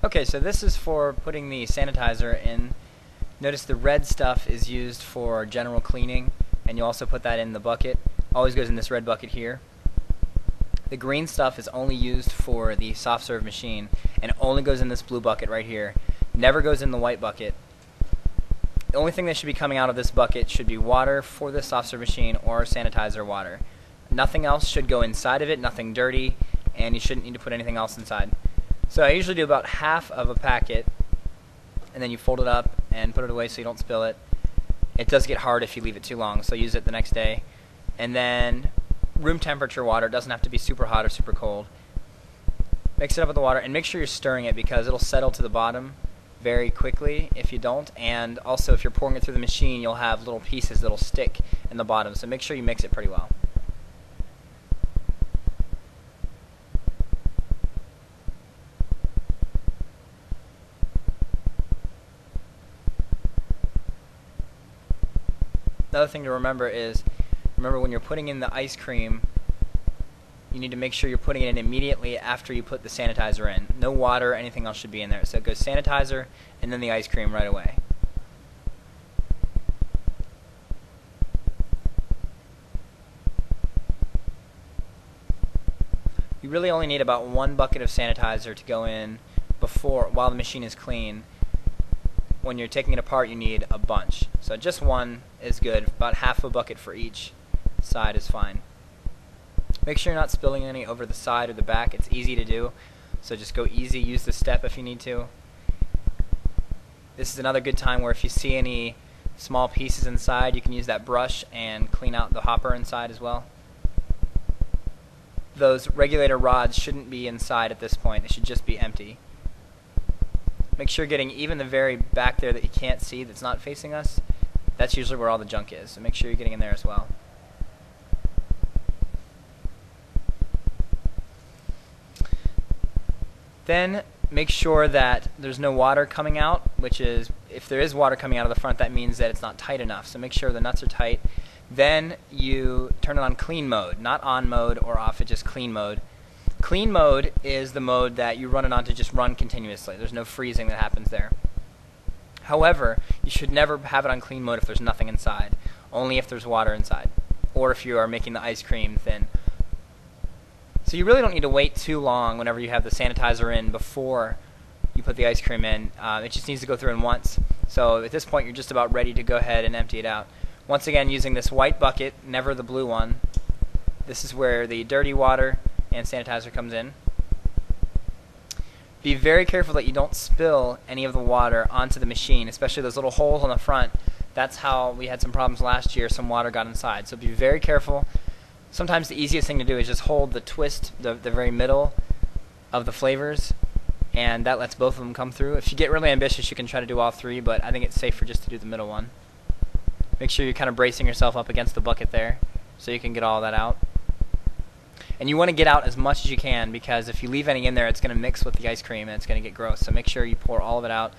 Okay, so this is for putting the sanitizer in. Notice the red stuff is used for general cleaning, and you also put that in the bucket. Always goes in this red bucket here. The green stuff is only used for the soft serve machine, and it only goes in this blue bucket right here. Never goes in the white bucket. The only thing that should be coming out of this bucket should be water for the soft serve machine or sanitizer water. Nothing else should go inside of it, nothing dirty, and you shouldn't need to put anything else inside. So I usually do about half of a packet, and then you fold it up and put it away so you don't spill it. It does get hard if you leave it too long, so use it the next day. And then room temperature water. It doesn't have to be super hot or super cold. Mix it up with the water and make sure you're stirring it because it'll settle to the bottom very quickly if you don't. And also if you're pouring it through the machine, you'll have little pieces that'll stick in the bottom, so make sure you mix it pretty well. Another thing to remember is, when you're putting in the ice cream, you need to make sure you're putting it in immediately after you put the sanitizer in. No water or anything else should be in there. So it goes sanitizer and then the ice cream right away. You really only need about 1 bucket of sanitizer to go in while the machine is clean. When you're taking it apart, you need a bunch. So just 1 is good. About half a bucket for each side is fine. Make sure you're not spilling any over the side or the back. It's easy to do, so just go easy. Use the step if you need to. This is another good time where if you see any small pieces inside, you can use that brush and clean out the hopper inside as well. Those regulator rods shouldn't be inside at this point. They should just be empty. Make sure you're getting even the very back there that you can't see, that's not facing us. That's usually where all the junk is, so make sure you're getting in there as well. Then make sure that there's no water coming out, which is, if there is water coming out of the front, that means that it's not tight enough. So make sure the nuts are tight. Then you turn it on clean mode, not on mode or off, it's just clean mode. Clean mode is the mode that you run it on to just run continuously. There's no freezing that happens there. However, you should never have it on clean mode if there's nothing inside, only if there's water inside, or if you are making the ice cream thin. So you really don't need to wait too long whenever you have the sanitizer in before you put the ice cream in. It just needs to go through in once. So at this point you're just about ready to go ahead and empty it out. Once again, using this white bucket, never the blue one. This is where the dirty water and sanitizer comes in. Be very careful that you don't spill any of the water onto the machine, especially those little holes on the front. That's how we had some problems last year. Some water got inside. So be very careful. Sometimes the easiest thing to do is just hold the twist, the very middle of the flavors, and that lets both of them come through. If you get really ambitious, you can try to do all 3, but I think it's safer just to do the middle one. Make sure you're kind of bracing yourself up against the bucket there so you can get all that out. And you want to get out as much as you can, because if you leave any in there, it's going to mix with the ice cream and it's going to get gross. So make sure you pour all of it out.